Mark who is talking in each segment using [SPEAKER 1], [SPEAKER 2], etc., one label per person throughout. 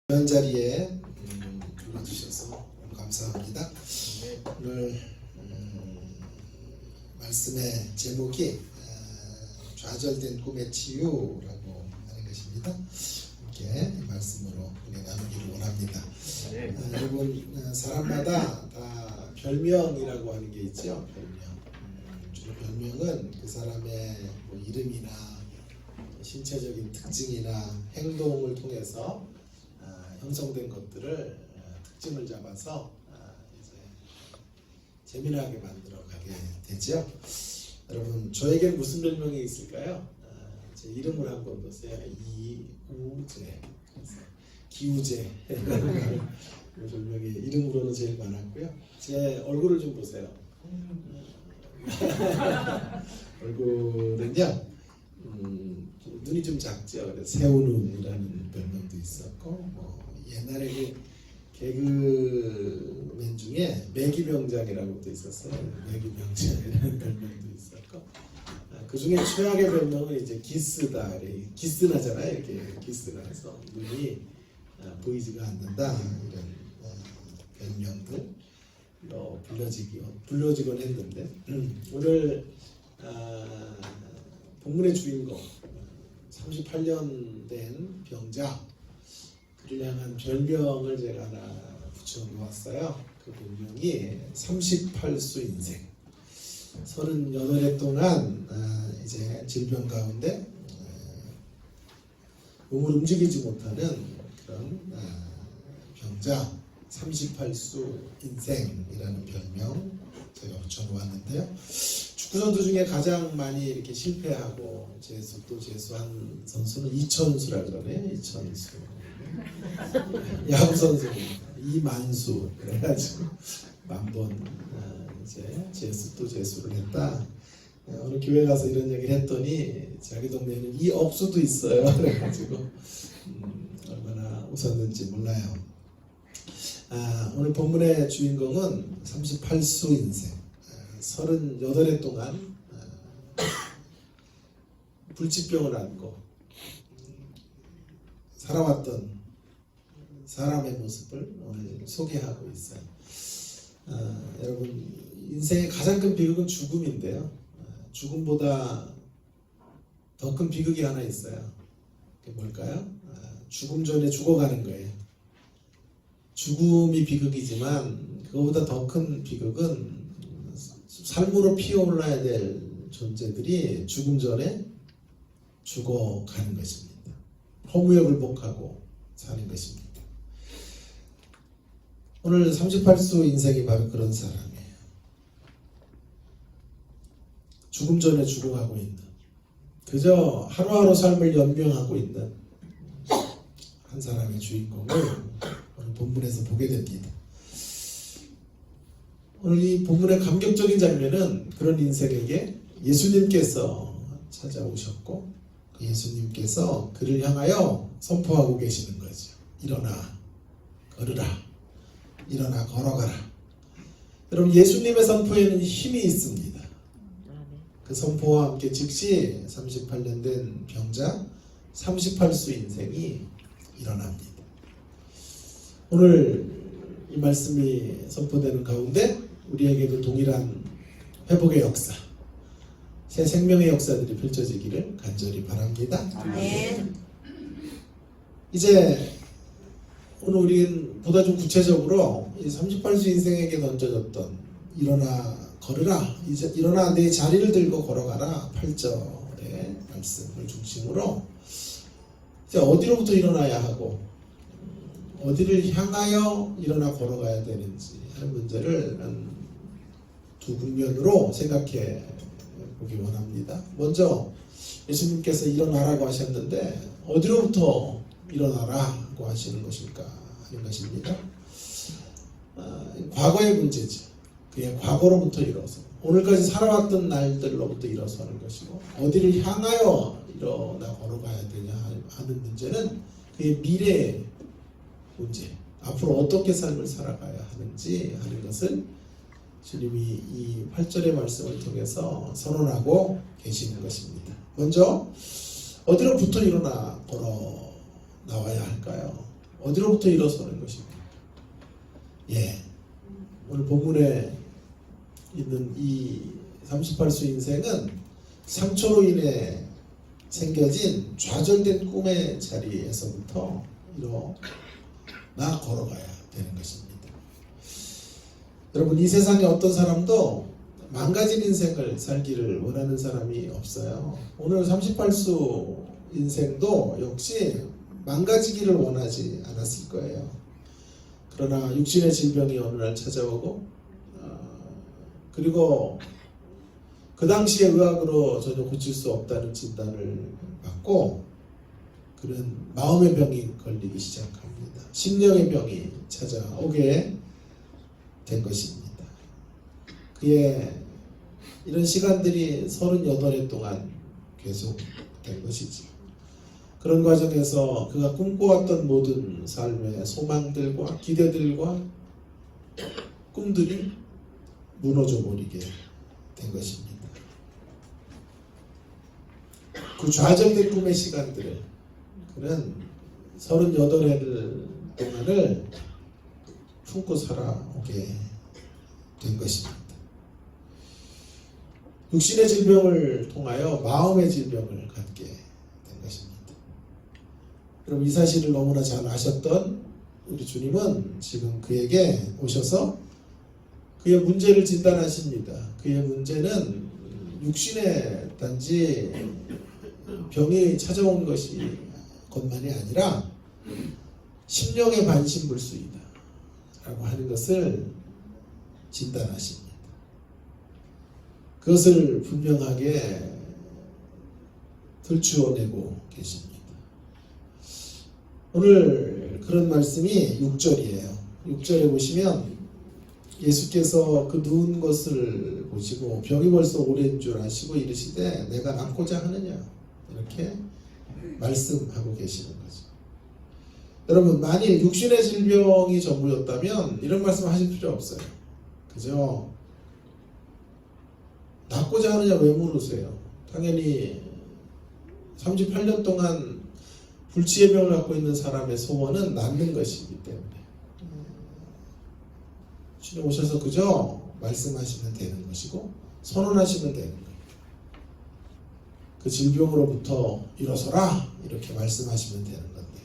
[SPEAKER 1] 이런 자리에 불러주셔서 감사합니다. 오늘 말씀의 제목이 좌절된 꿈의 치유라고 하는 것입니다. 함께 말씀으로 은혜 나누기를 원합니다. 여러분, 사람마다 다 별명이라고 하는 게 있죠. 별명. 주로 별명은 그 사람의 뭐 이름이나 신체적인 특징이나 행동을 통해서 형성된 것들을 특징을 잡아서 이제 재미나게 만들어 가게 되죠. 여러분, 저에게 무슨 별명이 있을까요? 제 이름을 한번 보세요. 이우재, 기우재. 별명이 이름으로는 제일 많았고요. 제 얼굴을 좀 보세요. 얼굴은요, 눈이 좀 작죠. 그래서 새우눈이라는 별명도 있었고, 옛날에 그 개그맨 중에 매기병장이라고 있었어요. 매기병장이라는 별명도 있었고, 그 중에 최악의 별명은 이제 기스다. 기스나잖아요. 이렇게 기스나서 눈이 보이지가 않는다. 이런 별명들 불려지곤 했는데, 오늘 본문의 주인공 38년 된 병자, 그를 향한 별명을 제가 하나 붙여놓았어요. 그 별명이 38수 인생. 38해 동안 이제 질병 가운데 몸을 움직이지 못하는 그런 병자, 38수 인생이라는 별명 제가 붙여놓았는데요. 축구 선수 중에 가장 많이 이렇게 실패하고 재수한 선수는 이천수라 그러네. 이천수. 야구 선수 이만수. 그래가지고 만번 이제 재수를 했다. 어느 교회 가서 이런 얘기를 했더니 자기 동네에는 이억수도 있어요. 그래가지고 얼마나 웃었는지 몰라요. 오늘 본문의 주인공은 38수 인생. 38해 동안 불치병을 앓고 살아왔던 사람의 모습을 오늘 소개하고 있어요. 여러분, 인생의 가장 큰 비극은 죽음인데요. 죽음보다 더 큰 비극이 하나 있어요. 그게 뭘까요? 죽음 전에 죽어가는 거예요. 죽음이 비극이지만 그거보다 더 큰 비극은 삶으로 피어올라야 될 존재들이 죽음 전에 죽어가는 것입니다. 허무에 굴복하고 사는 것입니다. 오늘 38수 인생이 바로 그런 사람이에요. 죽음 전에 죽어가고 있는, 그저 하루하루 삶을 연명하고 있는 한 사람의 주인공을 오늘 본문에서 보게 됩니다. 오늘 이 본문의 감격적인 장면은 그런 인생에게 예수님께서 찾아오셨고, 그 예수님께서 그를 향하여 선포하고 계시는 거죠. 일어나 걸으라. 일어나 걸어가라. 여러분, 예수님의 선포에는 힘이 있습니다. 그 선포와 함께 즉시 38년 된 병자 38수 인생이 일어납니다. 오늘 이 말씀이 선포되는 가운데 우리에게도 동일한 회복의 역사, 새 생명의 역사들이 펼쳐지기를 간절히 바랍니다.
[SPEAKER 2] 아멘.
[SPEAKER 1] 이제 오늘 우리는 보다 좀 구체적으로 이 38수 인생에게 던져졌던 일어나 걸으라, 이제 일어나 내 자리를 들고 걸어가라 8절의 말씀을 중심으로 이제 어디로부터 일어나야 하고 어디를 향하여 일어나 걸어가야 되는지 하는 문제를 두 국면으로 생각해 보기 원합니다. 먼저 예수님께서 일어나라고 하셨는데 어디로부터 일어나라고 하시는 것일까 하는 것입니다. 과거의 문제죠. 그의 과거로부터 일어서 오늘까지 살아왔던 날들로부터 일어서는 것이고, 어디를 향하여 일어나 걸어가야 되냐 하는 문제는 그의 미래의 문제, 앞으로 어떻게 삶을 살아가야 하는지 하는 것을 주님이 이 8절의 말씀을 통해서 선언하고 계시는 것입니다. 먼저 어디로부터 일어나 걸어 나와야 할까요? 어디로부터 일어서는 것입니까? 예, 오늘 본문에 있는 이 38수 인생은 상처로 인해 생겨진 좌절된 꿈의 자리에서부터 일어나 걸어가야 되는 것입니다. 여러분, 이 세상에 어떤 사람도 망가진 인생을 살기를 원하는 사람이 없어요. 오늘 38수 인생도 역시 망가지기를 원하지 않았을 거예요. 그러나 육신의 질병이 어느 날 찾아오고 그리고 그 당시에 의학으로 전혀 고칠 수 없다는 진단을 받고 그는 마음의 병이 걸리기 시작합니다. 심령의 병이 찾아오게 된 것입니다. 그의 이런 시간들이 38해 동안 계속된 것이죠. 그런 과정에서 그가 꿈꿔왔던 모든 삶의 소망들과 기대들과 꿈들이 무너져 버리게 된 것입니다. 그 좌절된 꿈의 시간들을 그는 38해 동안을 품고 살아오게 된 것입니다. 육신의 질병을 통하여 마음의 질병을 갖게 된 것입니다. 그럼 이 사실을 너무나 잘 아셨던 우리 주님은 지금 그에게 오셔서 그의 문제를 진단하십니다. 그의 문제는 육신의 단지 병이 찾아온 것이 것만이 아니라 심령의 반신불수이다 라고 하는 것을 진단하십니다. 그것을 분명하게 들추어내고 계십니다. 오늘 그런 말씀이 6절이에요. 6절에 보시면 예수께서 그 누운 것을 보시고 병이 벌써 오래인 줄 아시고 이르시되 내가 낫고자 하느냐 이렇게 말씀하고 계시는 거죠. 여러분, 만일 육신의 질병이 전부였다면 이런 말씀 하실 필요 없어요. 그죠? 낫고자 하느냐 왜 물으세요? 당연히 38년 동안 불치의 병을 갖고 있는 사람의 소원은 낫는 것이기 때문에 주님 오셔서 그저 말씀하시면 되는 것이고 선언하시면 되는 거예요. 그 질병으로부터 일어서라 이렇게 말씀하시면 되는 건데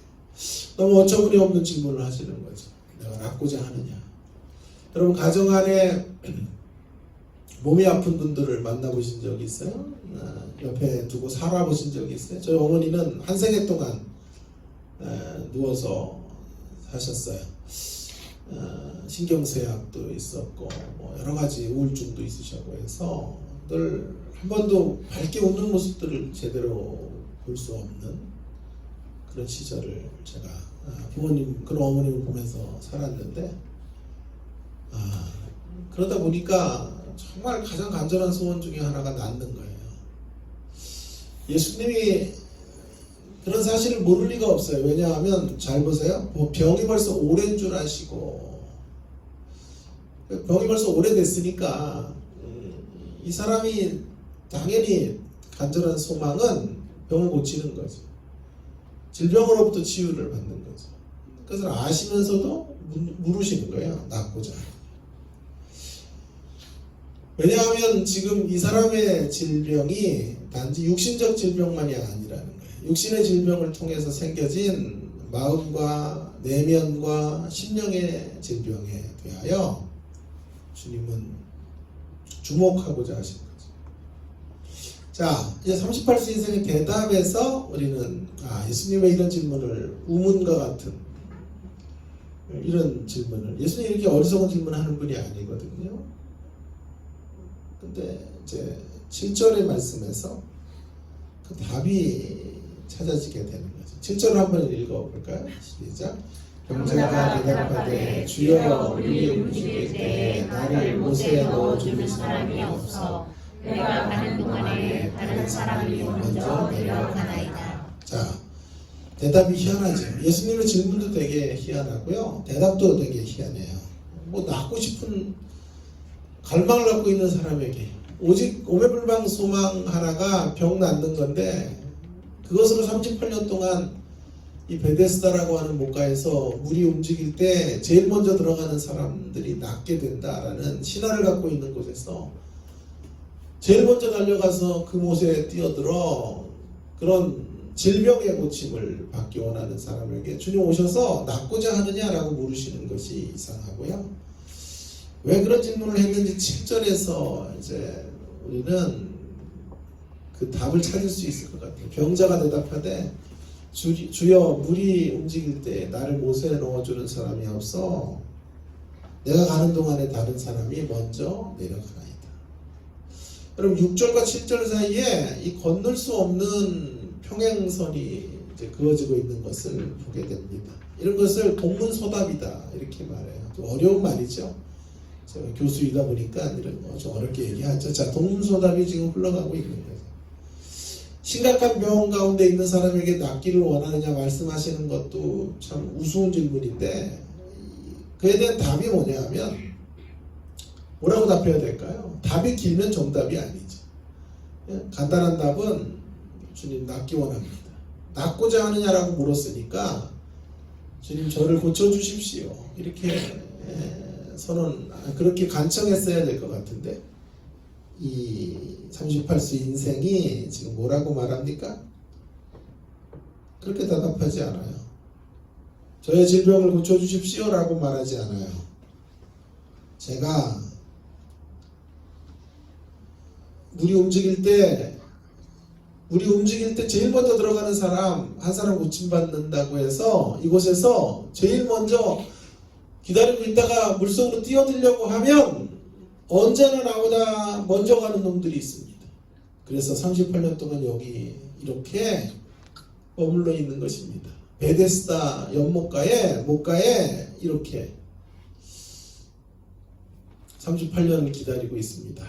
[SPEAKER 1] 너무 어처구니 없는 질문을 하시는 거죠. 내가 낫고자 하느냐. 여러분, 가정 안에 몸이 아픈 분들을 만나보신 적이 있어요? 옆에 두고 살아보신 적이 있어요? 저희 어머니는 한 생애 동안 누워서 사셨어요. 신경쇠약도 있었고 뭐 여러 가지 우울증도 있으셨고 해서 늘 한 번도 밝게 웃는 모습들을 제대로 볼 수 없는 그런 시절을 제가 부모님, 그런 어머님을 보면서 살았는데 그러다 보니까 정말 가장 간절한 소원 중에 하나가 낫는 거예요. 예수님이 그런 사실을 모를 리가 없어요. 왜냐하면 잘 보세요. 병이 벌써 오래인 줄 아시고 병이 벌써 오래됐으니까 이 사람이 당연히 간절한 소망은 병을 고치는 거죠. 질병으로부터 치유를 받는 거죠. 그것을 아시면서도 물으시는 거예요. 낫고자. 왜냐하면 지금 이 사람의 질병이 단지 육신적 질병만이 아니라는 거예요. 육신의 질병을 통해서 생겨진 마음과 내면과 심령의 질병에 대하여 주님은 주목하고자 하신 거죠. 자, 이제 38수 인생의 대답에서 우리는 예수님의 이런 질문을 우문과 같은 이런 질문을, 예수님이 이렇게 어리석은 질문하는 분이 아니거든요. 근데 이제 7절의 말씀에서 그 답이 찾아지게 되는 거죠. 7절을 한번 읽어볼까요? 시작. 병자가 대답하되 주여 우리 움직일 때 나를 못에 넣어주는 사람이 없어 내가 가는 동안에 다른 사람이 먼저 내려가나이다. 자, 대답이 희한하죠. 예수님의 질문도 되게 희한하고요. 대답도 되게 희한해요. 뭐 낫고 싶은 갈망을 갖고 있는 사람에게 오직 오매불망 소망 하나가 병 낫는 건데 그것으로 38년 동안 이 베데스다라고 하는 목가에서 물이 움직일 때 제일 먼저 들어가는 사람들이 낫게 된다라는 신화를 갖고 있는 곳에서 제일 먼저 달려가서 그 못에 뛰어들어 그런 질병의 고침을 받기 원하는 사람에게 주님 오셔서 낫고자 하느냐라고 물으시는 것이 이상하고요. 왜 그런 질문을 했는지 7절에서 이제 우리는 그 답을 찾을 수 있을 것 같아요. 병자가 대답하되 주여 물이 움직일 때 나를 못에 넣어주는 사람이 없어 내가 가는 동안에 다른 사람이 먼저 내려가나이다. 여러분 6절과 7절 사이에 이 건널 수 없는 평행선이 이제 그어지고 있는 것을 보게 됩니다. 이런 것을 동문서답이다 이렇게 말해요. 좀 어려운 말이죠. 제가 교수이다 보니까 이런 거 좀 어렵게 얘기하죠. 자, 동문서답이 지금 흘러가고 있는 거죠. 심각한 병 가운데 있는 사람에게 낫기를 원하느냐 말씀하시는 것도 참 우스운 질문인데 그에 대한 답이 뭐냐 하면 뭐라고 답해야 될까요? 답이 길면 정답이 아니죠. 간단한 답은 주님 낫기 원합니다. 낫고자 하느냐라고 물었으니까 주님 저를 고쳐주십시오. 이렇게 그렇게 간청했어야 될 것 같은데 이 38수 인생이 지금 뭐라고 말합니까? 그렇게 대답하지 않아요. 저의 질병을 고쳐주십시오 라고 말하지 않아요. 제가 물이 움직일 때 제일 먼저 들어가는 사람 한 사람 고침받는다고 해서 이곳에서 제일 먼저 기다리고 있다가 물속으로 뛰어들려고 하면 언제나 나보다 먼저 가는 놈들이 있습니다. 그래서 38년 동안 여기 이렇게 머물러 있는 것입니다. 베데스다 목가에 이렇게 38년을 기다리고 있습니다.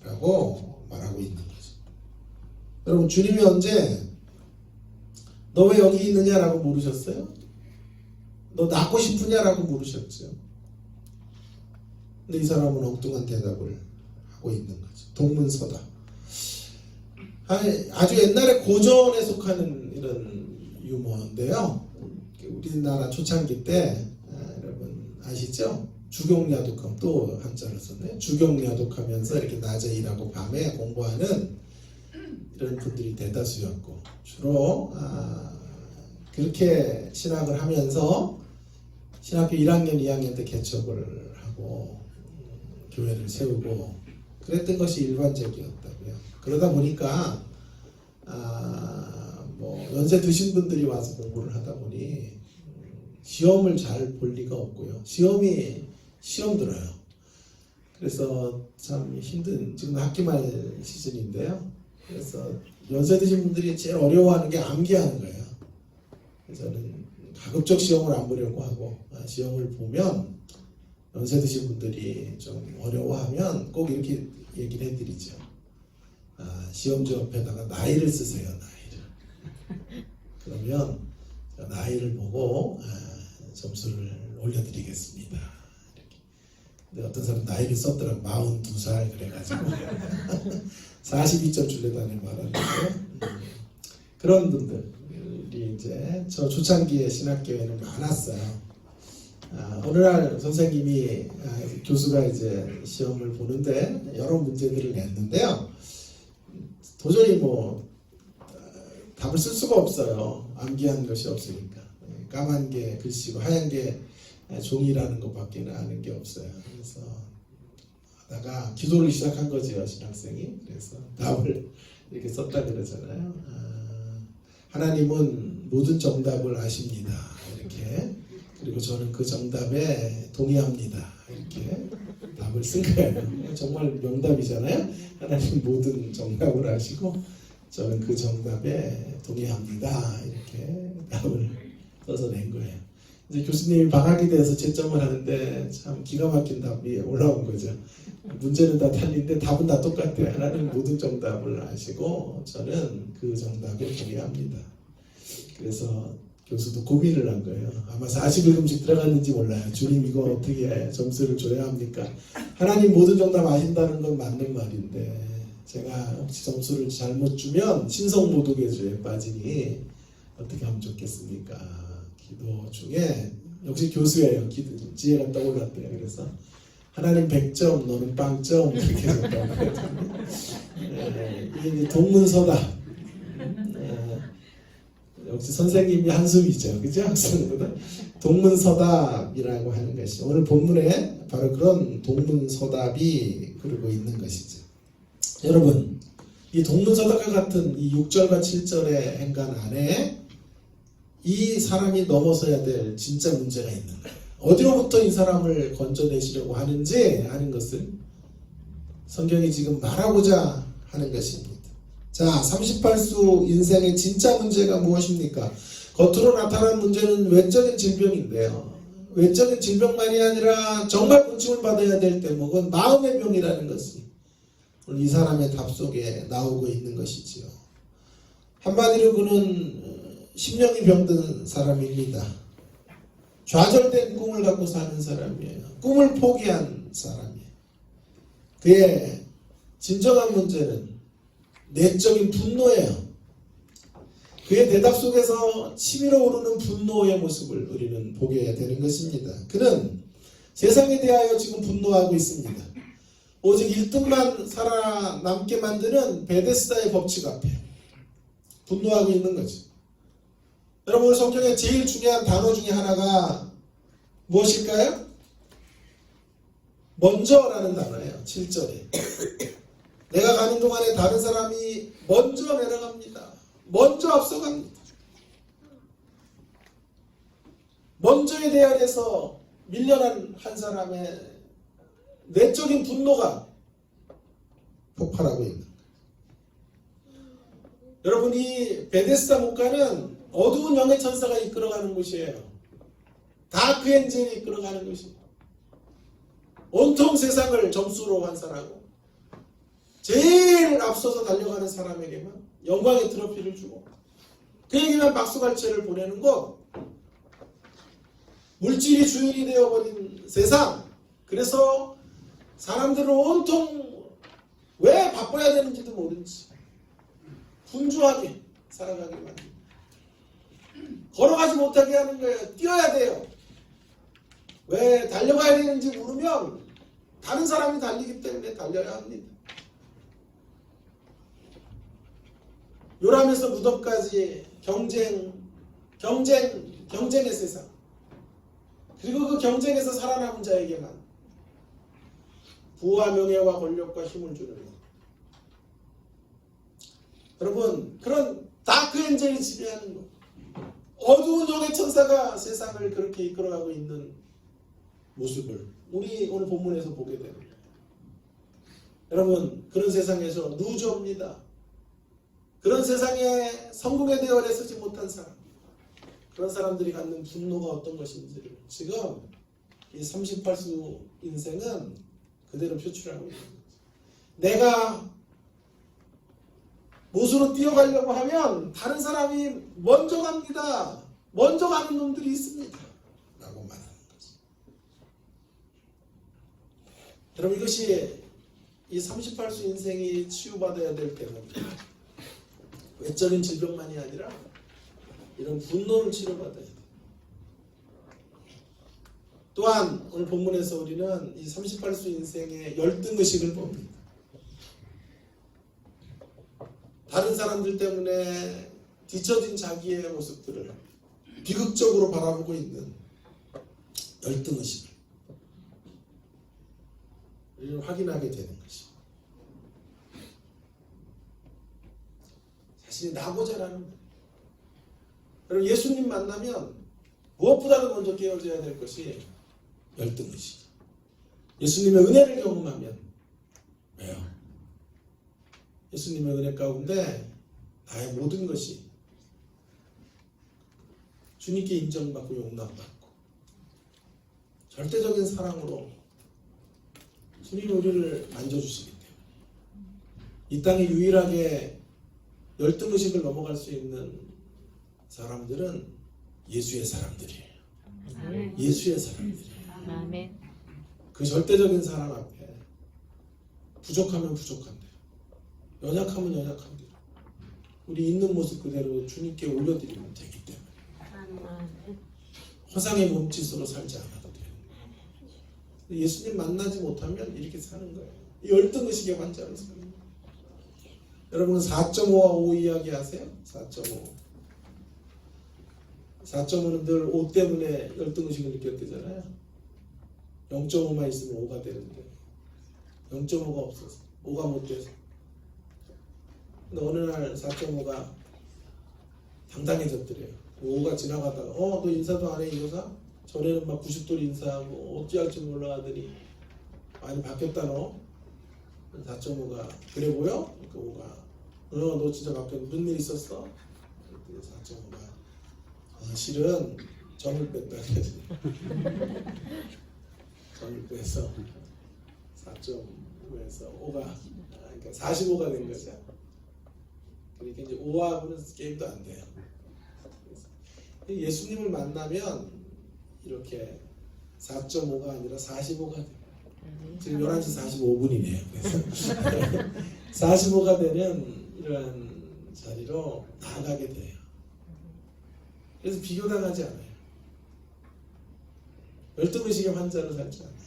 [SPEAKER 1] 라고 말하고 있는 거죠. 여러분 주님이 언제 너 왜 여기 있느냐라고 물으셨어요? 너 낫고 싶으냐라고 물으셨죠. 근데 이 사람은 엉뚱한 대답을 하고 있는 거죠. 동문서답. 아주 옛날에 고전에 속하는 이런 유머인데요. 우리나라 초창기 때 여러분 아시죠? 주경야독함 또 한자를 썼네. 주경야독하면서 이렇게 낮에 일하고 밤에 공부하는 이런 분들이 대다수였고 주로 그렇게 신학을 하면서 신학교 1학년, 2학년 때 개척을 하고 교회를 세우고 그랬던 것이 일반적이었다고요. 그러다 보니까 뭐 연세 드신 분들이 와서 공부를 하다 보니 시험을 잘 볼 리가 없고요. 시험 들어요. 그래서 참 힘든 지금 학기말 시즌인데요. 그래서 연세 드신 분들이 제일 어려워하는 게 암기하는 거예요. 그래서 저는 가급적 시험을 안 보려고 하고 시험을 보면 연세 드신 분들이 좀 어려워하면 꼭 이렇게 얘기를 해드리죠. 시험지 옆에다가 나이를 쓰세요. 나이를. 그러면 나이를 보고 점수를 올려드리겠습니다. 이렇게. 근데 어떤 사람 나이를 썼더라고 42살 그래가지고 42점 줄래다니 말하는데 그런 분들이 이제 저 초창기에 신학교에는 많았어요. 어느 날 선생님이 교수가 이제 시험을 보는데 여러 문제들을 냈는데요. 도저히 뭐 답을 쓸 수가 없어요. 암기한 것이 없으니까. 까만 게 글씨고 하얀 게 종이라는 것밖에 아는 게 없어요. 그래서 하다가 기도를 시작한 거죠, 신학생이. 그래서 답을 이렇게 썼다 그러잖아요. 하나님은 모든 정답을 아십니다. 이렇게. 그리고 저는 그 정답에 동의합니다. 이렇게 답을 쓴 거예요. 정말 명답이잖아요. 하나님 모든 정답을 아시고 저는 그 정답에 동의합니다. 이렇게 답을 써서 낸 거예요. 이제 교수님이 방학에 대해서 채점을 하는데 참 기가 막힌 답이 올라온 거죠. 문제는 다 틀린데 답은 다 똑같아요. 하나님 모든 정답을 아시고 저는 그 정답에 동의합니다. 그래서 교수도 고민을 한 거예요. 아마 41금씩 들어갔는지 몰라요. 주님 이거 어떻게 점수를 줘야 합니까? 하나님 모든 정답 아신다는 건 맞는 말인데 제가 혹시 점수를 잘못 주면 신성모독의 죄에 빠지니 어떻게 하면 좋겠습니까? 기도 중에 역시 교수예요. 기도 지혜가 떠올랐대요. 그래서 하나님 100점, 너는 빵점 이렇게 했다고. 이게 이제 동문서답. 역시 선생님이 한숨이죠. 그죠? 학생보다 동문서답이라고 하는 것이 오늘 본문에 바로 그런 동문서답이 그러고 있는 것이죠. 여러분, 이 동문서답과 같은 이 6절과 7절의 행간 안에 이 사람이 넘어서야 될 진짜 문제가 있는 거예요. 어디로부터 이 사람을 건져내시려고 하는지 하는 것을 성경이 지금 말하고자 하는 것입니다. 자, 38수 인생의 진짜 문제가 무엇입니까? 겉으로 나타난 문제는 외적인 질병인데요. 외적인 질병만이 아니라 정말 고침을 받아야 될 대목은 마음의 병이라는 것이 오늘 이 사람의 답 속에 나오고 있는 것이지요. 한마디로 그는 심령이 병든 사람입니다. 좌절된 꿈을 갖고 사는 사람이에요. 꿈을 포기한 사람이에요. 그의 진정한 문제는 내적인 분노예요. 그의 대답 속에서 치밀어 오르는 분노의 모습을 우리는 보게 되는 것입니다. 그는 세상에 대하여 지금 분노하고 있습니다. 오직 1등만 살아남게 만드는 베데스다의 법칙 앞에 분노하고 있는 거죠. 여러분, 성경의 제일 중요한 단어 중에 하나가 무엇일까요? 먼저라는 단어예요. 7절에. 내가 가는 동안에 다른 사람이 먼저 내려갑니다. 먼저 앞서갑니다. 먼저에 대하여서 밀려난 한 사람의 내적인 분노가 폭발하고 있는 거예요. 여러분, 이 베데스다 목가는 어두운 영의 천사가 이끌어가는 곳이에요. 다크 엔젤이 이끌어가는 곳입니다. 온통 세상을 점수로 환산하고 제일 앞서서 달려가는 사람에게만 영광의 트로피를 주고 그에게만 박수갈채를 보내는 것, 물질이 주인이 되어버린 세상. 그래서 사람들은 온통 왜 바빠야 되는지도 모르지 분주하게 살아가게 만듭니다. 걸어가지 못하게 하는 거예요. 뛰어야 돼요. 왜 달려가야 되는지 모르면 다른 사람이 달리기 때문에 달려야 합니다. 요람에서 무덤까지 경쟁의 세상. 그리고 그 경쟁에서 살아남은 자에게만 부와 명예와 권력과 힘을 주는 것. 여러분, 그런 다크 엔젤이 지배하는 것. 어두운 영의 천사가 세상을 그렇게 이끌어가고 있는 모습을 우리 오늘 본문에서 보게 됩니다. 여러분, 그런 세상에서 루저입니다. 그런 세상에 성공에 대열에 서지 못한 사람, 그런 사람들이 갖는 분노가 어떤 것인지를 지금 이 38수 인생은 그대로 표출하고 있는 거죠. 내가 못으로 뛰어가려고 하면 다른 사람이 먼저 갑니다. 먼저 가는 놈들이 있습니다. 라고 말하는 거죠. 여러분, 이것이 이 38수 인생이 치유받아야 될 때입니다. 외적인 질병만이 아니라 이런 분노를 치료받아야 돼요. 또한 오늘 본문에서 우리는 이 38수 인생의 열등의식을 봅니다. 다른 사람들 때문에 뒤처진 자기의 모습들을 비극적으로 바라보고 있는 열등의식을 우리는 확인하게 되는 것입니다. 자신이 나고자라는 거예요. 여러분, 예수님 만나면 무엇보다도 먼저 깨어져야 될 것이 열등의식. 예수님의 은혜를 경험하면 왜요? 예수님의 은혜 가운데 나의 모든 것이 주님께 인정받고 용납받고 절대적인 사랑으로 주님이 우리를 만져주시기 때문에 이 땅에 유일하게 열등의식을 넘어갈 수 있는 사람들은 예수의 사람들이에요.
[SPEAKER 2] 아멘.
[SPEAKER 1] 예수의 사람들이에요.
[SPEAKER 2] 아멘.
[SPEAKER 1] 그 절대적인 사랑 앞에 부족하면 부족한데 연약하면 연약한데 우리 있는 모습 그대로 주님께 올려드리면 되기 때문에 허상의 몸짓으로 살지 않아도 돼요. 예수님 만나지 못하면 이렇게 사는 거예요. 열등의식의 환자로 사는 거예요. 여러분 4.5와 5 이야기 하세요? 4.5. 4.5는 늘 5 때문에 열등의식을 느꼈대잖아요. 0.5만 있으면 5가 되는데 0.5가 없어서 5가 못 돼서. 근데 어느 날 4.5가 당당해졌더래요. 5가 지나가다가 너 인사도 안 해 이거사? 전에는 막 90도로 인사하고 어찌할 줄 몰라 하더니 많이 바뀌었다 너? 4.5가 그래 보여? 그러니까 5가 너 진짜 바뀌었어. 무슨 일 있었어? 그랬더니 4.5가 실은 점을 뺐다 그랬더니 점을 빼서 4.5에서 5가 그러니까 45가 된 거죠. 그러니까 이제 5하고는 게임도 안 돼요. 예수님을 만나면 이렇게 4.5가 아니라 45가 돼요. 지금 11시 45분이네요. 그래서 45가 되는 이러한 자리로 나아가게 돼요. 그래서 비교당하지 않아요. 열등의식의 환자로 살지 않아요.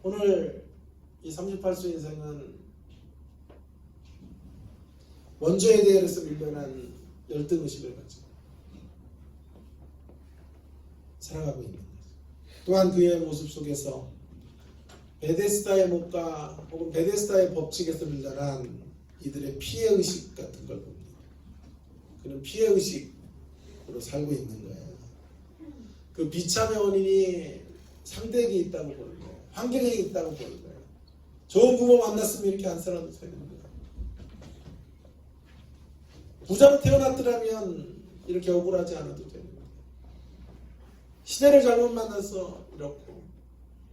[SPEAKER 1] 오늘 이 38수 인생은 원죄에 대해서 밀려난 열등의식을 가지고 살아가고 있는 거죠. 또한 그의 모습 속에서 베데스다의 목과 혹은 베데스다의 법칙에서 밀려난 이들의 피해의식 같은 걸 봅니다. 그는 피해의식으로 살고 있는 거예요. 그 비참의 원인이 상대에게 있다고 보는 거예요. 환경에 있다고 보는 거예요. 좋은 부모 만났으면 이렇게 안 살아도 되는 거예요. 부자로 태어났더라면 이렇게 억울하지 않아도 되는 거예요. 시대를 잘못 만나서 이렇고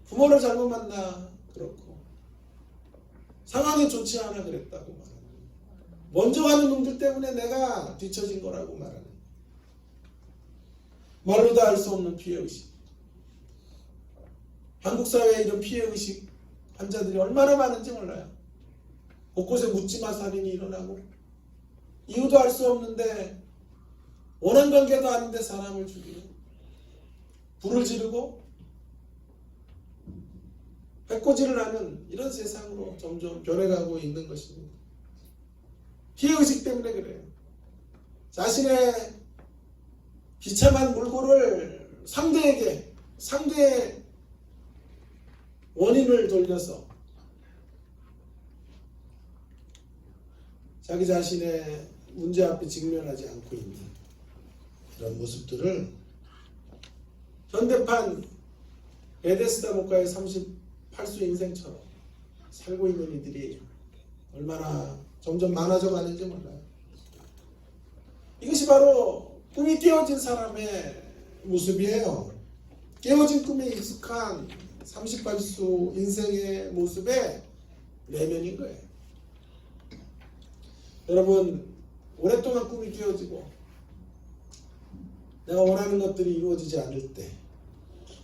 [SPEAKER 1] 부모를 잘못 만나 그렇고 상황이 좋지 않아 그랬다고 말하는 거예요. 먼저 가는 놈들 때문에 내가 뒤처진 거라고 말하는 거예요. 말로도 알 수 없는 피해의식. 한국 사회에 이런 피해의식 환자들이 얼마나 많은지 몰라요. 곳곳에 묻지마 살인이 일어나고 이유도 알 수 없는데 원한 관계도 아닌데 사람을 죽이고 불을 지르고 해코지를 하는 이런 세상으로 점점 변해가고 있는 것입니다. 피해의식 때문에 그래요. 자신의 비참한 물고를 상대의 원인을 돌려서 자기 자신의 문제 앞에 직면하지 않고 있는 이런 모습들을 현대판 베데스다 목가의 38수 인생처럼 살고 있는 이들이 얼마나 점점 많아져 가는지 몰라요. 이것이 바로 꿈이 깨어진 사람의 모습이에요. 깨어진 꿈에 익숙한 38수 인생의 모습의 내면인 거예요. 여러분, 오랫동안 꿈이 깨어지고 내가 원하는 것들이 이루어지지 않을 때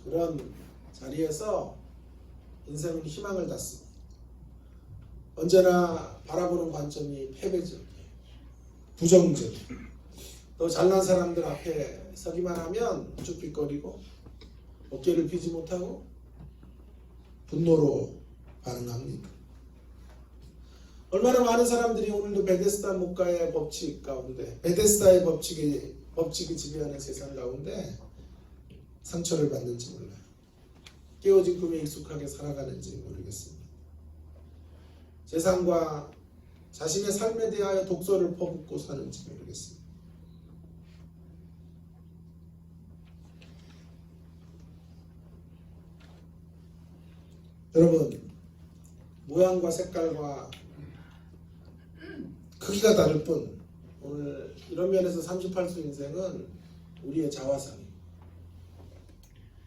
[SPEAKER 1] 그런 자리에서 인생은 희망을 닫습니다. 언제나 바라보는 관점이 패배적이에요. 부정적이에요. 또 잘난 사람들 앞에 서기만 하면 쭈삣거리고 어깨를 펴지 못하고 분노로 반응합니다. 얼마나 많은 사람들이 오늘도 베데스다 목가의 법칙 가운데 베데스다의 법칙이 지배하는 세상 가운데 상처를 받는지 몰라요. 깨어진 꿈에 익숙하게 살아가는지 모르겠습니다. 세상과 자신의 삶에 대하여 독소를 퍼붓고 사는지 모르겠습니다. 여러분, 모양과 색깔과 크기가 다를 뿐 오늘 이런 면에서 38수 인생은 우리의 자화상이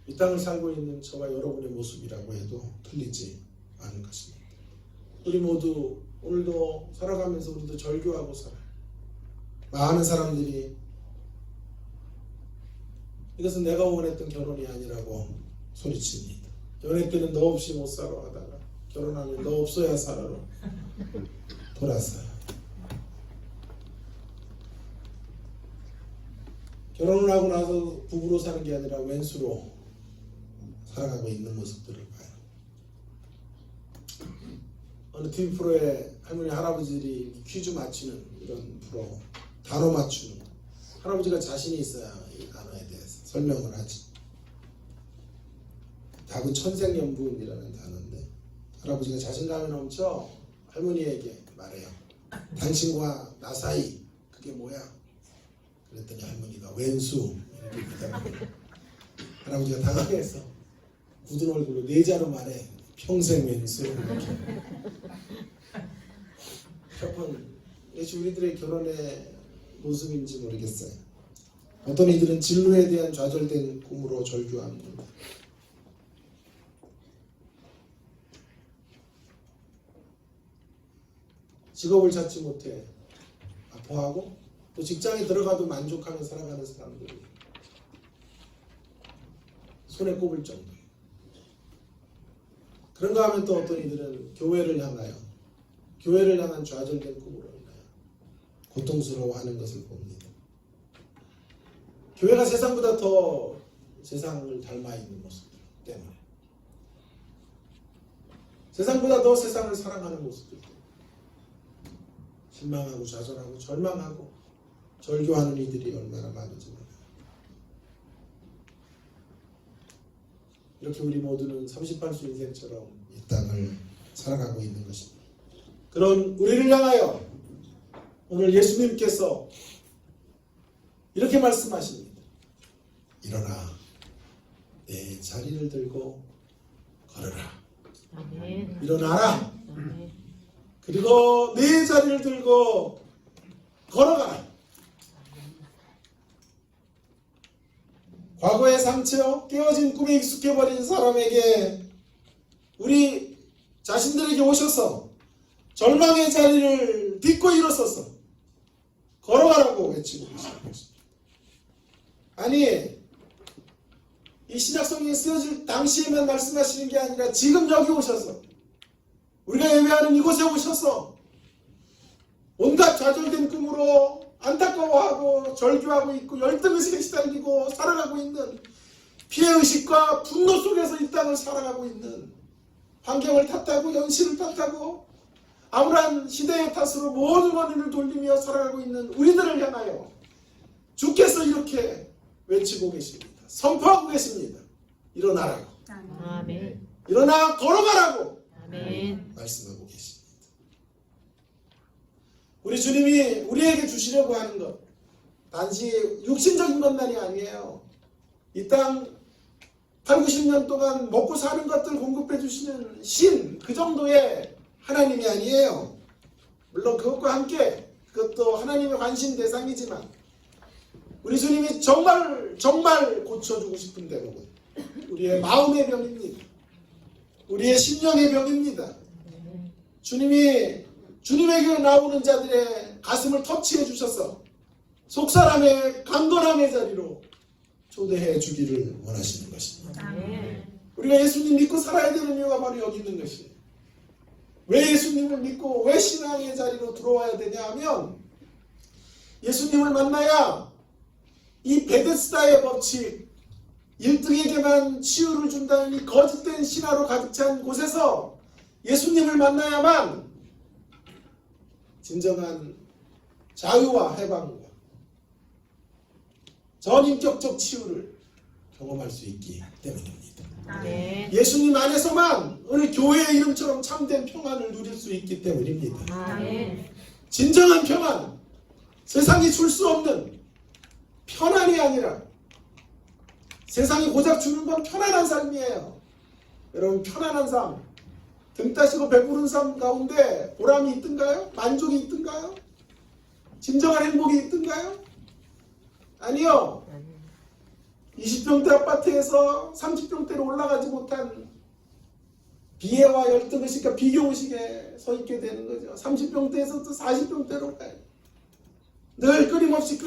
[SPEAKER 1] 이 땅을 살고 있는 저와 여러분의 모습이라고 해도 틀리지 않을 것입니다. 우리 모두 오늘도 살아가면서 우리도 절교하고 살아요. 많은 사람들이 이것은 내가 원했던 결혼이 아니라고 소리칩니다. 연애 때는 너 없이 못 살아 하다가 결혼하면 너 없어야 살아로 돌았어요. 결혼을 하고 나서 부부로 사는 게 아니라 왼수로 살아가고 있는 모습들을 봐요. 어느 TV 프로에 할머니 할아버지들이 퀴즈 맞추는 이런 프로, 단어 맞추는, 할아버지가 자신이 있어야 이 단어에 대해서 설명을 하지. 답은 천생연분이라는 단어인데 할아버지가 자신감이 넘쳐 할머니에게 말해요. 당신과 나 사이 그게 뭐야? 그랬더니 할머니가 왼수 이렇게 대답해요. 할아버지가 당황해서 굳은 얼굴로 네 자로 말해. 평생 왼수 이렇게. 여러분, 이것이 우리들의 결혼의 모습인지 모르겠어요. 어떤 이들은 진로에 대한 좌절된 꿈으로 절규합니다. 직업을 찾지 못해 아파하고 또 직장에 들어가도 만족하며 살아가는 사람들이 손에 꼽을 정도. 그런가 하면 또 어떤 이들은 교회를 향하여, 교회를 향한 좌절된 꿈으로 인하여 고통스러워하는 것을 봅니다. 교회가 세상보다 더 세상을 닮아 있는 모습들 때문에, 세상보다 더 세상을 사랑하는 모습들 때문에 실망하고 좌절하고 절망하고 절교하는 이들이 얼마나 많은지 몰라요. 이렇게 우리 모두는 38수 인생처럼 이 땅을 살아가고 있는 것입니다. 그런 우리를 향하여 오늘 예수님께서 이렇게 말씀하십니다. 일어나 내 자리를 들고 걸어라.
[SPEAKER 2] 아멘.
[SPEAKER 1] 일어나라.
[SPEAKER 2] 아멘.
[SPEAKER 1] 그리고 내 자리를 들고 걸어가라. 과거의 상처, 깨어진 꿈에 익숙해버린 사람에게 우리 자신들에게 오셔서 절망의 자리를 딛고 일어서서 걸어가라고 외치고 계시는 것입니다. 아니, 이 신약성경이 쓰여질 당시에만 말씀하시는 게 아니라 지금 여기 오셔서 우리가 예배하는 이곳에 오셔서 온갖 좌절된 꿈으로 안타까워하고 절규하고 있고 열등의식에 시달리고 살아가고 있는 피해의식과 분노 속에서 이 땅을 살아가고 있는, 환경을 탓하고 현실을 탓하고 암울한 시대의 탓으로 모든 원인을 돌리며 살아가고 있는 우리들을 향하여 주께서 이렇게 외치고 계십니다. 선포하고 계십니다. 일어나라고.
[SPEAKER 2] 아멘.
[SPEAKER 1] 일어나 걸어가라고.
[SPEAKER 2] 아멘.
[SPEAKER 1] 말씀하고 계십니다. 우리 주님이 우리에게 주시려고 하는 것, 단지 육신적인 것만이 아니에요. 이 땅 8, 90년 동안 먹고 사는 것들 공급해 주시는 신, 그 정도의 하나님이 아니에요. 물론 그것과 함께 그것도 하나님의 관심 대상이지만 우리 주님이 정말 고쳐주고 싶은 대목은 우리의 마음의 병입니다. 우리의 심령의 병입니다. 주님에게 나오는 자들의 가슴을 터치해 주셔서 속사람의 강건함의 자리로 초대해 주기를 원하시는 것입니다. 우리가 예수님 믿고 살아야 되는 이유가 바로 여기 있는 것이에요. 왜 예수님을 믿고 왜 신앙의 자리로 들어와야 되냐 하면 예수님을 만나야 이 베데스다의 법칙, 1등에게만 치유를 준다는 이 거짓된 신화로 가득 찬 곳에서 예수님을 만나야만 진정한 자유와 해방과 전인격적 치유를 경험할 수 있기 때문입니다.
[SPEAKER 2] 아멘.
[SPEAKER 1] 예수님 안에서만 오늘 교회의 이름처럼 참된 평안을 누릴 수 있기 때문입니다.
[SPEAKER 2] 아멘.
[SPEAKER 1] 진정한 평안, 세상이 줄 수 없는 편안이 아니라 세상이 고작 주는 건 편안한 삶이에요. 여러분, 편안한 삶, 등 따시고 배부른 삶 가운데 보람이 있던가요? 만족이 있던가요? 진정한 행복이 있던가요? 아니요. 20평대 아파트에서 30평대로 올라가지 못한 비애와 열등의식과 비교의식에 서 있게 되는 거죠. 30평대에서 또 40평대로 가요. 늘 끊임없이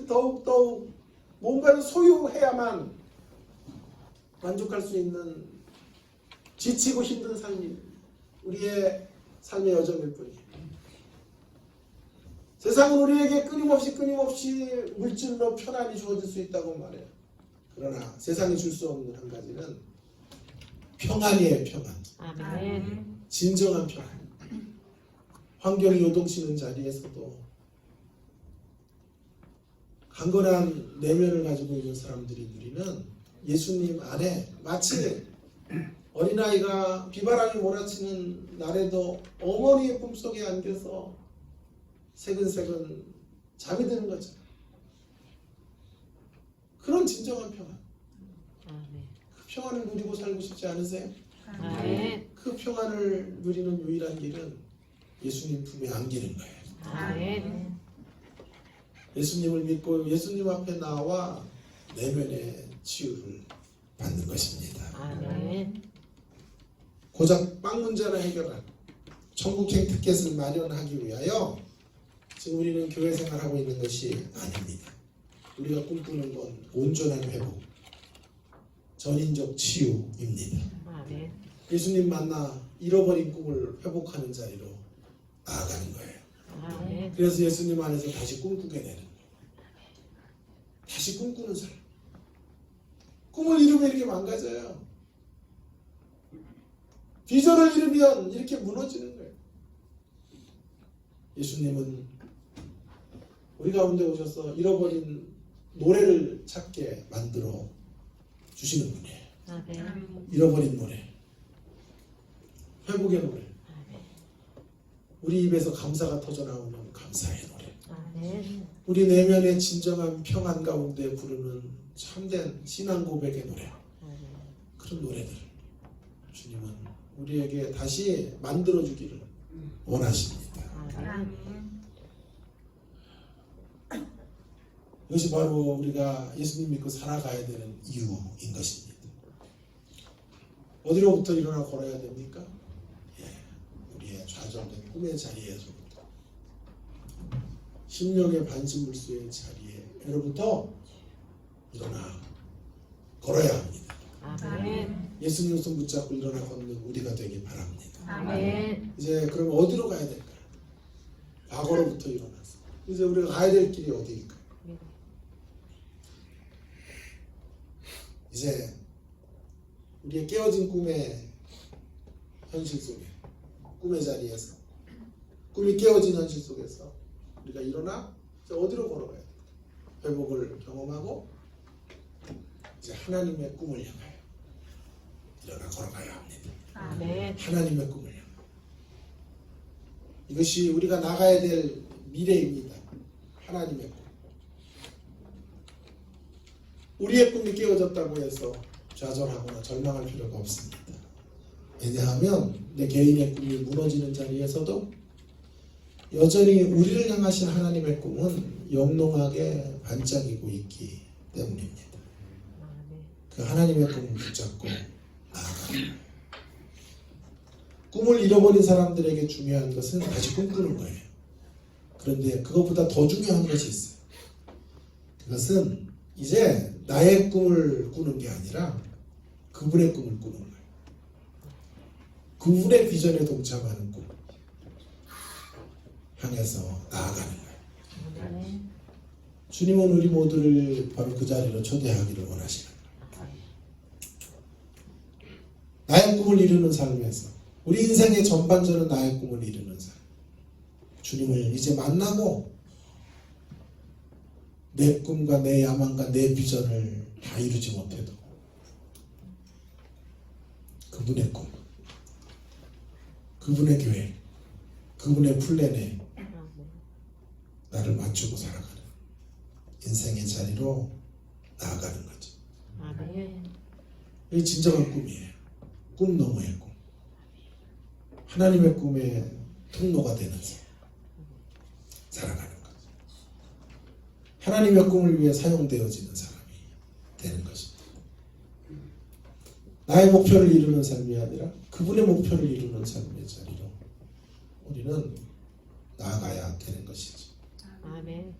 [SPEAKER 1] 더욱 뭔가를 소유해야만 만족할 수 있는 지치고 힘든 삶입니다. 우리의 삶의 여정일 뿐이에요. 세상은 우리에게 끊임없이 물질로 편안이 주어질 수 있다고 말해요. 그러나 세상이 줄 수 없는 한 가지는 평안이에요. 평안.
[SPEAKER 2] 아멘.
[SPEAKER 1] 진정한 평안. 환경이 요동치는 자리에서도 강건한 내면을 가지고 있는 사람들이 누리는 예수님 안에 마치 어린아이가 비바람이 몰아치는 날에도 어머니의 품속에 안겨서 새근새근 잠이 드는 거죠. 그런 진정한 평안.
[SPEAKER 2] 아멘.
[SPEAKER 1] 그 평안을 누리고 살고 싶지 않으세요?
[SPEAKER 2] 아멘.
[SPEAKER 1] 그 평안을 누리는 유일한 길은 예수님 품에 안기는 거예요.
[SPEAKER 2] 아멘.
[SPEAKER 1] 예수님을 믿고 예수님 앞에 나와 내면의 치유를 받는 것입니다.
[SPEAKER 2] 아멘.
[SPEAKER 1] 고작 빵 문제를 해결한 천국행 티켓을 마련하기 위하여 지금 우리는 교회 생활하고 있는 것이 아닙니다. 우리가 꿈꾸는 건 온전한 회복, 전인적 치유입니다.
[SPEAKER 2] 아멘.
[SPEAKER 1] 예수님 만나 잃어버린 꿈을 회복하는 자리로 나아가는 거예요.
[SPEAKER 2] 아멘.
[SPEAKER 1] 그래서 예수님 안에서 다시 꿈꾸게 되는 거예요. 다시 꿈꾸는 사람. 꿈을 이루면 이렇게 망가져요. 비전을 이루면 이렇게 무너지는 거예요. 예수님은 우리 가운데 오셔서 잃어버린 노래를 찾게 만들어 주시는 분이에요.
[SPEAKER 2] 아멘.
[SPEAKER 1] 잃어버린 노래, 회복의 노래, 우리 입에서 감사가 터져나오는 감사의 노래,
[SPEAKER 2] 아멘.
[SPEAKER 1] 우리 내면의 진정한 평안 가운데 부르는 참된 신앙 고백의 노래, 그런 노래들 주님은 우리에게 다시 만들어주기를 원하십니다.
[SPEAKER 2] 아멘.
[SPEAKER 1] 이것이 바로 우리가 예수님 믿고 살아가야 되는 이유인 것입니다. 어디로부터 일어나 걸어야 됩니까? 우리의 좌절된 꿈의 자리에서부터, 심령의 반신불수의 자리에로부터 일어나 걸어야 합니다.
[SPEAKER 2] 아멘.
[SPEAKER 1] 예수님 손 붙잡고 일어나 걷는 우리가 되기 바랍니다.
[SPEAKER 2] 아멘.
[SPEAKER 1] 이제 그럼 어디로 가야 될까요? 과거로부터 일어나서 이제 우리가 가야 될 길이 어디일까요? 이제 우리의 깨어진 꿈의 현실 속에, 꿈의 자리에서, 꿈이 깨어진 현실 속에서 우리가 일어나 이제 어디로 걸어가야 될까요? 회복을 경험하고 이제 하나님의 꿈을 향하여 일어나 걸어가야 합니다.
[SPEAKER 2] 아멘.
[SPEAKER 1] 하나님의 꿈을 향하여. 이것이 우리가 나가야 될 미래입니다. 하나님의 꿈. 우리의 꿈이 깨어졌다고 해서 좌절하거나 절망할 필요가 없습니다. 왜냐하면 내 개인의 꿈이 무너지는 자리에서도 여전히 우리를 향하신 하나님의 꿈은 영롱하게 반짝이고 있기 때문입니다. 그 하나님의 꿈을 붙잡고 나아가는 거예요. 꿈을 잃어버린 사람들에게 중요한 것은 다시 꿈꾸는 거예요. 그런데 그것보다 더 중요한 것이 있어요. 그것은 이제 나의 꿈을 꾸는 게 아니라 그분의 꿈을 꾸는 거예요. 그분의 비전에 동참하는 꿈 향해서 나아가는 거예요.
[SPEAKER 2] 아멘.
[SPEAKER 1] 주님은 우리 모두를 바로 그 자리로 초대하기를 원하시는 거예요. 나의 꿈을 이루는 삶에서 우리 인생의 전반전은 나의 꿈을 이루는 삶. 주님을 이제 만나고 내 꿈과 내 야망과 내 비전을 다 이루지 못해도 그분의 꿈, 그분의 계획, 그분의 플랜에 나를 맞추고 살아가는 인생의 자리로 나아가는 거죠.
[SPEAKER 2] 아멘.
[SPEAKER 1] 이게 진정한 꿈이에요. 꿈 너머의 꿈. 하나님의 꿈의 통로가 되는 삶. 살아가는 거죠. 하나님의 꿈을 위해 사용되어지는 사람이 되는 것입니다. 나의 목표를 이루는 삶이 아니라 그분의 목표를 이루는 삶의 자리로 우리는 나아가야 되는 것이죠.
[SPEAKER 2] 아멘.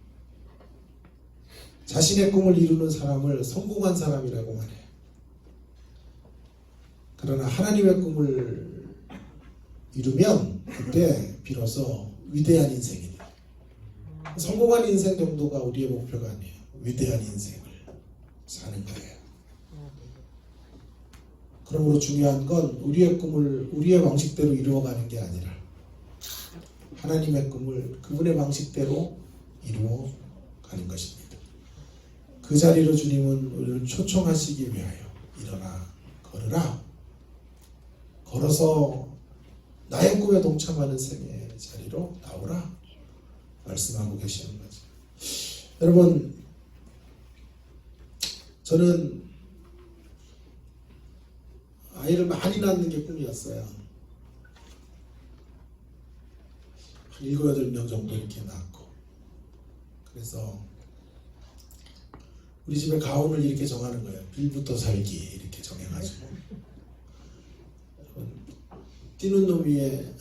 [SPEAKER 1] 자신의 꿈을 이루는 사람을 성공한 사람이라고 말해요. 그러나 하나님의 꿈을 이루면 그때 비로소 위대한 인생이 돼요. 성공한 인생 정도가 우리의 목표가 아니에요. 위대한 인생을 사는 거예요. 그러므로 중요한 건 우리의 꿈을 우리의 방식대로 이루어가는 게 아니라 하나님의 꿈을 그분의 방식대로 이루어가는 것입니다. 그 자리로 주님은 우리를 초청하시기 위하여 일어나 걸으라. 걸어서 나의 꿈에 동참하는 생의 자리로 나오라 말씀하고 계시는 거죠. 여러분, 저는 아이를 많이 낳는 게 꿈이었어요. 한 7, 8명 정도 이렇게 낳고. 그래서 우리 집에 가훈을 이렇게 정하는 거예요. 빌부터 살기 이렇게 정해가지고. 뛰는 놈 위에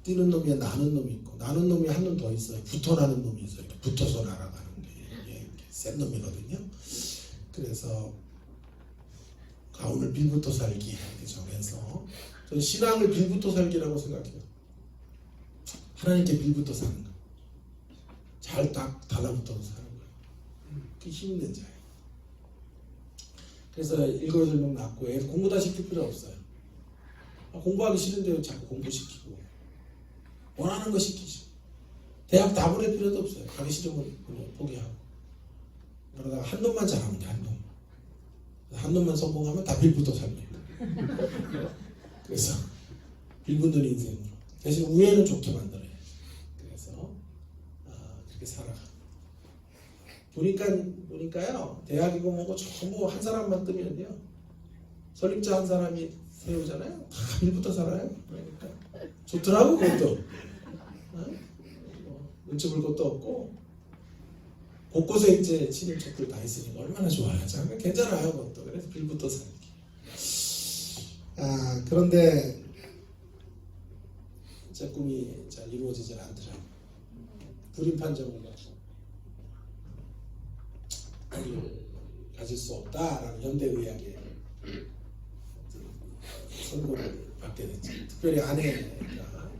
[SPEAKER 1] 뛰는 놈 위에 나는 놈이 있고, 나는 놈이 한 놈 더 있어요. 붙어 나는 놈이 있어요. 이렇게 붙어서 날아가는 게 이게 센 놈이거든요. 그래서 가훈을 빌부터 살기 이렇게 정해서 저는 신앙을 빌부터 살기라고 생각해요. 하나님께 빌부터 사는 거. 잘 딱 달라붙어서 사는 거예요. 그게 힘 있는 자예요. 그래서 7, 8명 낳고 애 공부 다 시킬 필요 없어요. 공부하기 싫은데 자꾸 공부시키고 원하는 거 시키죠. 대학 다 보낼 필요도 없어요. 가기 싫으면 그냥 포기하고. 그러다가 한 놈만 잘하면 돼. 한 놈만 성공하면 다 빌부터 살게. 그래서 빌붙는 인생으로 대신 우애는 좋게 만들어요. 그래서 그렇게 살아가. 보니까요 대학이고 뭐고 전부 한 사람만 뜨면요 설립자 한 사람이 세우잖아요. 다 빌부터 살아요. 그러니까 좋더라고 그것도. 눈치 볼 것도 없고 곳곳에 이제 친인척들 다 있으니까 얼마나 좋아요. 참 괜찮아요 그것도. 그래서 빌부터 살기. 그런데 제 꿈이 잘 이루어지질 않더라고요. 불임판정으로 아이를 가질 수 없다라는 현대의학의 선고를 받게 됐죠. 특별히 아내가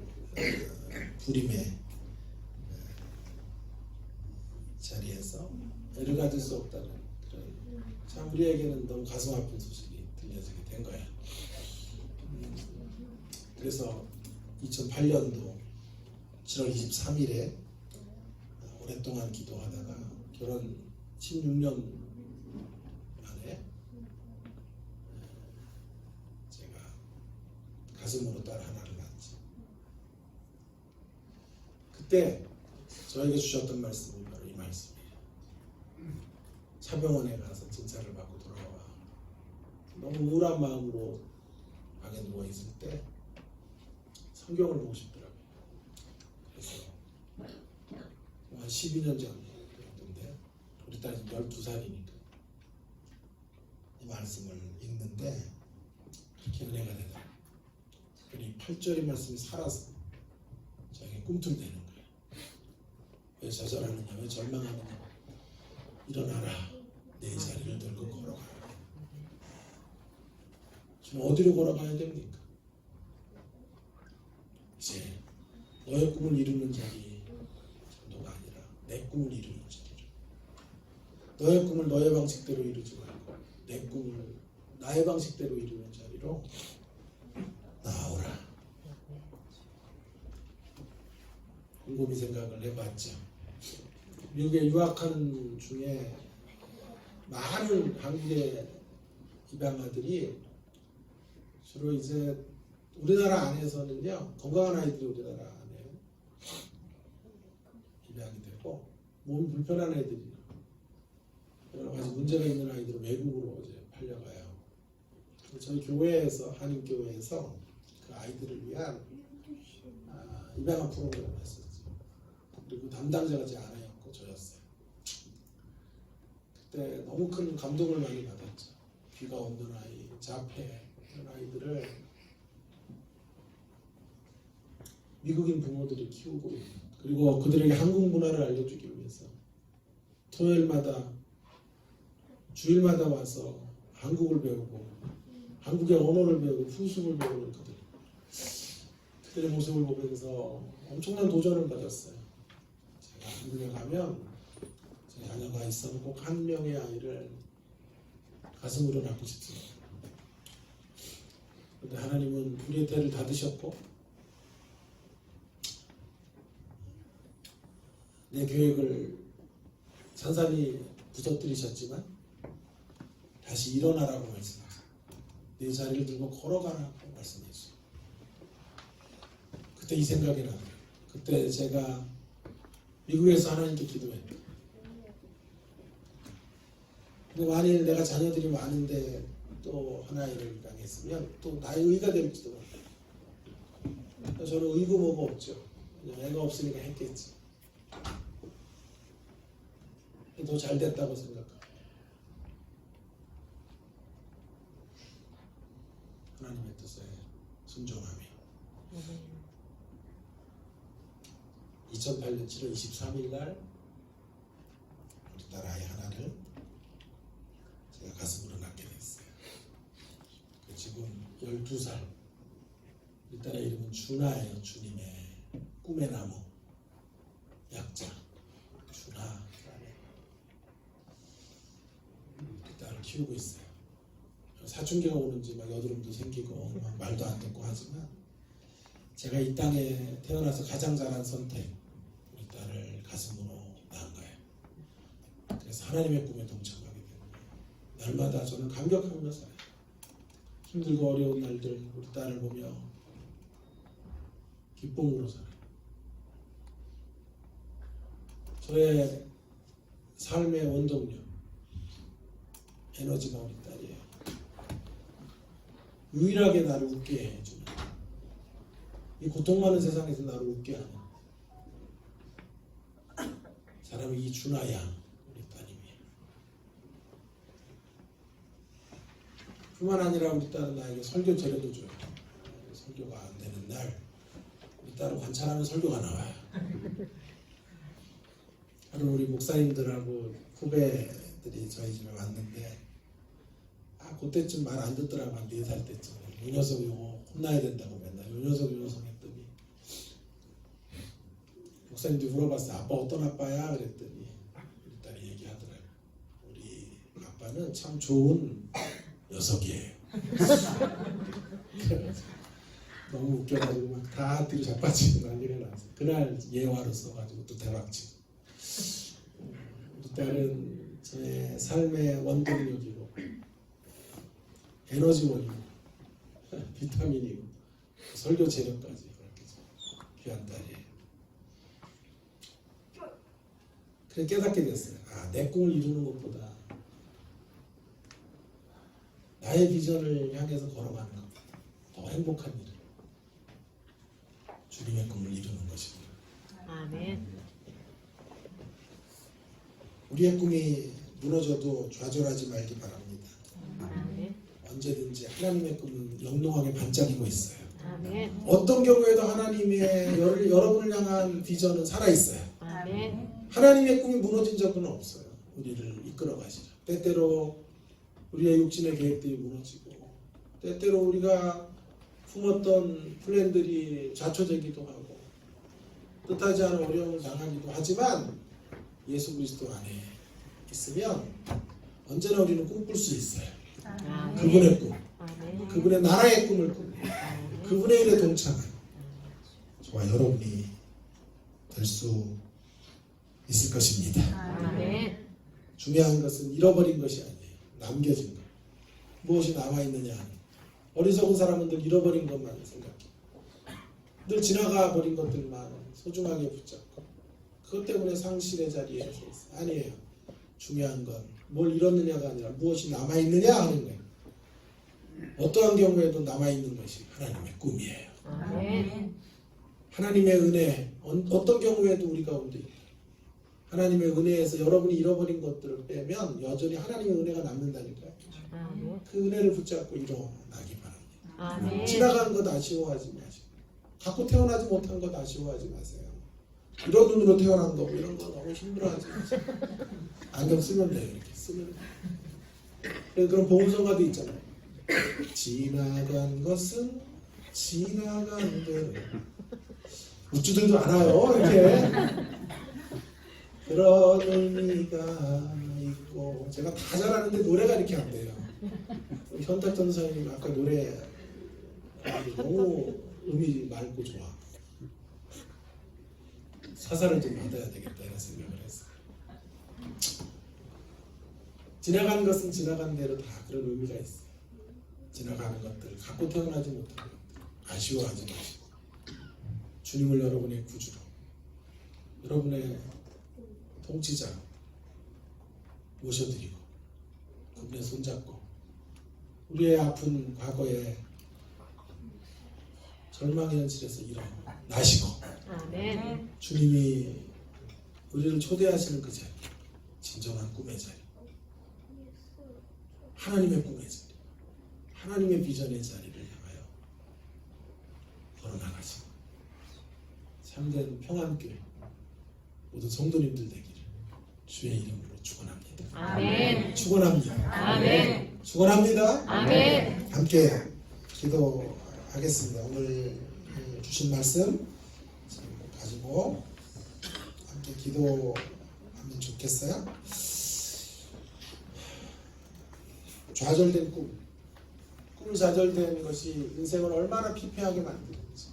[SPEAKER 1] 불임의 자리에서 애를 가질 수 없다는 그런 참 우리에게는 너무 가슴 아픈 소식이 들려지게 된 거예요. 그래서 2008년도 7월 23일에 오랫동안 기도하다가 결혼 16년 만에 제가 가슴으로 딸 하나를 낳았죠. 그때 저에게 주셨던 말씀이 바로 이 말씀이에요. 차병원에 가서 진찰을 받고 돌아와 너무 우울한 마음으로 방에 누워있을 때 성경을 보고 싶더라고요. 그래서 한 12년 전인데 우리 딸이 12살이니까 이 말씀을 읽는데 그렇게 은혜가 되더라고요. 특별히 8절의 말씀이 살아서 저에게 꿈틀대는 거예요. 왜 좌절하느냐, 왜 절망하느냐, 일어나라, 내 자리를 들고 걸어가라. 지금 어디로 걸어가야 됩니까? 이제 너의 꿈을 이루는 자리 정도가 아니라 내 꿈을 이루는 자리로, 너의 꿈을 너의 방식대로 이루지 말고 내 꿈을 나의 방식대로 이루는 자리로 나오라. 곰곰이 생각을 해봤죠. 미국에 유학하는 중에 많은 한국의 입양아들이 주로 이제 우리나라 안에서는요 건강한 아이들이 우리나라 안에 입양이 되고 몸이 불편한 애들이 여러 가지 문제가 있는 아이들은 외국으로 이제 팔려가요. 저희 교회에서 한인교회에서 그 아이들을 위한 입양아 프로그램을 했었죠. 그리고 담당자가 제 아내였고 저였어요. 그때 너무 큰 감동을 많이 받았죠. 귀가 없는 아이, 자폐 이런 아이들을 미국인 부모들이 키우고 그리고 그들에게 한국 문화를 알려주기 위해서 토요일마다 주일마다 와서 한국을 배우고 한국의 언어를 배우고 풍습을 배우는 그들 그들의 모습을 보면서 엄청난 도전을 받았어요. 제가 한국에 가면 제 자녀가 있으면 꼭 한 명의 아이를 가슴으로 낳고 싶습니다. 그런데 하나님은 우리의 때를 닫으셨고 내 계획을 산산히 부서뜨리셨지만 다시 일어나라고 말씀하셨어요. 내 자리를 들고 걸어가라고 말씀하셨어요. 그때 이 생각이 나요. 그때 제가 미국에서 하나님께 기도했다. 근데 만일 내가 자녀들이 많은데 또 하나를 당했으면 또 나의 의가 될지도 몰라요. 저는 의고 뭐고 없죠. 그냥 애가 없으니까 했겠지. 더 잘 됐다고 생각합니다. 하나님의 뜻에 순종함이. 2008년 7월 23일 날 우리 딸 아이 하나를 제가 가슴으로 낳게 됐어요. 지금 12살. 우리 딸의 이름은 준하예요. 주님의 꿈의 나무 약자 준하. 우리 딸을 키우고 있어요. 사춘기가 오는지 막 여드름도 생기고 막 말도 안 듣고 하지만 제가 이 땅에 태어나서 가장 잘한 선택, 우리 딸을 가슴으로 낳은 거예요. 그래서 하나님의 꿈에 동참하게 된 거예요. 날마다 저는 감격하며 살아요. 힘들고 어려운 날들 우리 딸을 보며 기쁨으로 살아요. 저의 삶의 원동력, 에너지가 우리 딸이에요. 유일하게 나를 웃게 해주는, 이 고통 많은 세상에서 나를 웃게 하는 사람이 이 준하야 우리 따님이에요. 뿐만 아니라 우리 딸은 나에게 설교 재료도 줘요. 설교가 안 되는 날 우리 딸을 관찰하면 설교가 나와요. 하루 우리 목사님들하고 후배들이 저희 집에 왔는데 그때쯤 말 안 듣더라고. 한 4살 때쯤. 요 녀석 요거 혼나야 된다고 맨날 요 녀석 했더니 목사님들이 물어봤어. 아빠 어떤 아빠야? 그랬더니 우리 딸이 얘기하더라고. 우리 아빠는 참 좋은 녀석이에요. 너무 웃겨가지고 막 다 뒤로 자빠지고 난리가 났어. 그날 예화로 써가지고 또 대박치고. 우리 딸은 제 삶의 원동력이고 에너지원이고 비타민이고 설교 재료까지 그렇게 귀한 딸이에요. 그래 깨닫게 됐어요. 내 꿈을 이루는 것보다 나의 비전을 향해서 걸어가는 것 더 행복한 일이에요. 주님의 꿈을 이루는 것입니다.
[SPEAKER 2] 아멘.
[SPEAKER 1] 우리의 꿈이 무너져도 좌절하지 말기 바랍니다.
[SPEAKER 2] 아멘.
[SPEAKER 1] 언제든지 하나님의 꿈은 영롱하게 반짝이고 있어요.
[SPEAKER 2] 아멘.
[SPEAKER 1] 어떤 경우에도 하나님의 여러분을 향한 비전은 살아있어요.
[SPEAKER 2] 아멘.
[SPEAKER 1] 하나님의 꿈이 무너진 적은 없어요. 우리를 이끌어 가시죠. 때때로 우리의 육신의 계획들이 무너지고 때때로 우리가 품었던 플랜들이 자초되기도 하고 뜻하지 않은 어려움을 당하기도 하지만 예수 그리스도 안에 있으면 언제나 우리는 꿈꿀 수 있어요.
[SPEAKER 2] 아멘.
[SPEAKER 1] 그분의 꿈,
[SPEAKER 2] 아멘.
[SPEAKER 1] 그분의 나라의 꿈을 꾸고 그분의 일에 동참하는 저와 여러분이 될 수 있을 것입니다.
[SPEAKER 2] 아멘.
[SPEAKER 1] 중요한 것은 잃어버린 것이 아니에요. 남겨진 것. 무엇이 남아있느냐. 어리석은 사람은 늘 잃어버린 것만 생각해. 늘 지나가 버린 것들만 소중하게 붙잡고 그것 때문에 상실의 자리에 서 있어요. 아니에요. 중요한 건 뭘 잃었느냐가 아니라 무엇이 남아있느냐 하는 거예요. 어떠한 경우에도 남아있는 것이 하나님의 꿈이에요.
[SPEAKER 2] 아멘.
[SPEAKER 1] 하나님의 은혜, 어떤 경우에도 우리 가운데 있다. 하나님의 은혜에서 여러분이 잃어버린 것들을 빼면 여전히 하나님의 은혜가 남는다니까요.
[SPEAKER 2] 아멘.
[SPEAKER 1] 그 은혜를 붙잡고 일어나기 바랍니다.
[SPEAKER 2] 아멘.
[SPEAKER 1] 지나간 것 아쉬워하지 마시고 갖고 태어나지 못한 것 아쉬워하지 마세요. 이런 눈으로 태어난 거 이런 거 너무 힘들어하지 마세요. 안경 쓰면 돼요. 이렇게 쓰면 돼요. 그런 보험성가도 있잖아요. 지나간 것은 지나간 대로 우쭈들도 알아요. 이렇게 그런 의미가 있고 제가 다 잘하는데 노래가 이렇게 안 돼요. 현탁 전사님 아까 노래 너무 음이 맑고 좋아. 사사를 좀 받아야 되겠다 이런 생각을 했어요. 지나간 것은 지나간 대로 다 그런 의미가 있어요. 지나가는 것들, 갖고 태어나지 못한 것들 아쉬워하지 마시고 주님을 여러분의 구주로, 여러분의 통치자로 모셔드리고 그분의 손잡고 우리의 아픈 과거에 절망의 현실에서 일어나시고
[SPEAKER 2] 아멘.
[SPEAKER 1] 주님이 우리를 초대하시는 그 자리, 진정한 꿈의 자리, 하나님의 꿈의 자리, 하나님의 비전의 자리를 향하여 걸어나가시고 참된 평안교회 모든 성도님들 되기를 주의 이름으로 축원합니다.
[SPEAKER 2] 아멘.
[SPEAKER 1] 축원합니다.
[SPEAKER 2] 아멘.
[SPEAKER 1] 축원합니다.
[SPEAKER 2] 아멘.
[SPEAKER 1] 함께 기도하겠습니다. 오늘 주신 말씀 가지고 함께 기도하면 좋겠어요. 좌절된 꿈 좌절된 것이 인생을 얼마나 피폐하게 만드는지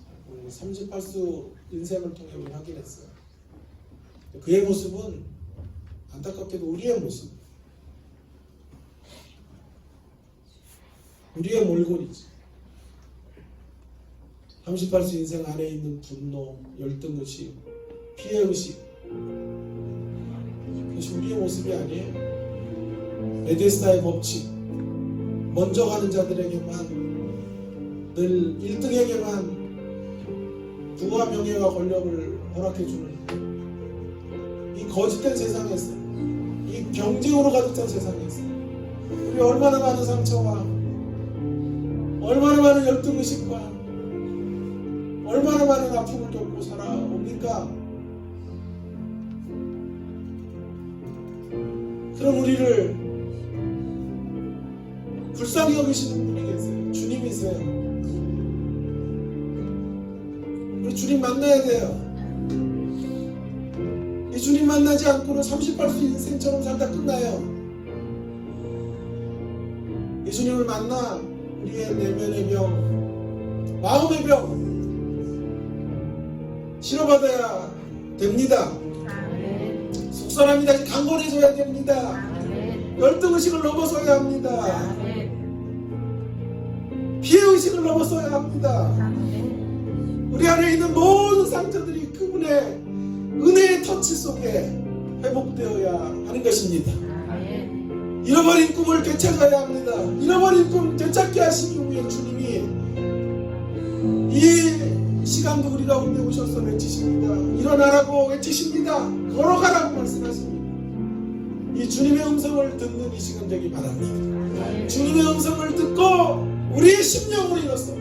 [SPEAKER 1] 38수 인생을 통해 우리 확인했어요. 그의 모습은 안타깝게도 우리의 모습, 우리의 몰골이지. 38수 인생 안에 있는 분노, 열등의식, 피해의식, 그것이 우리의 모습이 아니에요. 베데스다의 법칙, 먼저 가는 자들에게만, 늘 1등에게만 부와 명예와 권력을 허락해주는 이 거짓된 세상에서, 이 경쟁으로 가득 찬 세상에서 우리 얼마나 많은 상처와 얼마나 많은 열등의식과 얼마나 많은 아픔을 겪고 살아옵니까? 그럼 우리를 불쌍히 여기시는 분이 계세요. 주님이세요. 우리 주님 만나야 돼요. 이 주님 만나지 않고는 38수 인생처럼 살다 끝나요. 이 주님을 만나 우리의 내면의 병, 마음의 병 치료받아야 됩니다.
[SPEAKER 2] 아멘.
[SPEAKER 1] 속상합니다. 강건해져야 됩니다.
[SPEAKER 2] 아멘.
[SPEAKER 1] 열등의식을 넘어서야 합니다.
[SPEAKER 2] 아멘.
[SPEAKER 1] 피해의식을 넘어서야 합니다.
[SPEAKER 2] 아멘.
[SPEAKER 1] 우리 안에 있는 모든 상처들이 그분의 은혜의 터치 속에 회복되어야 하는 것입니다.
[SPEAKER 2] 아멘.
[SPEAKER 1] 잃어버린 꿈을 되찾아야 합니다. 잃어버린 꿈 되찾게 하시기 위해 주님이 이 시간도 우리 가운데 오셔서 외치십니다. 일어나라고 외치십니다. 걸어가라고 말씀하십니다. 이 주님의 음성을 듣는 이 시간 되기 바랍니다.
[SPEAKER 2] 아멘.
[SPEAKER 1] 주님의 음성을 듣고 우리의 심령으로 일어서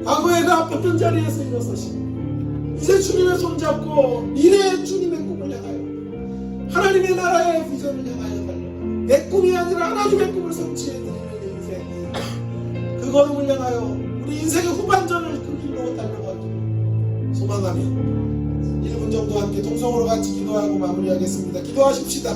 [SPEAKER 1] 과거에 그 아팠던 자리에서 일어서시고 이제 주님의 손잡고 미래의 주님의 꿈을 향하여 하나님의 나라의 비전을 향하여 달려가 내 꿈이 아니라 하나님의 꿈을 성취해드리는 인생 그 걸음을 향하여 우리 인생의 후반전을 그 길로 달려가기를 소망하며 1분 정도 함께 통성으로 같이 기도하고 마무리하겠습니다. 기도하십시다.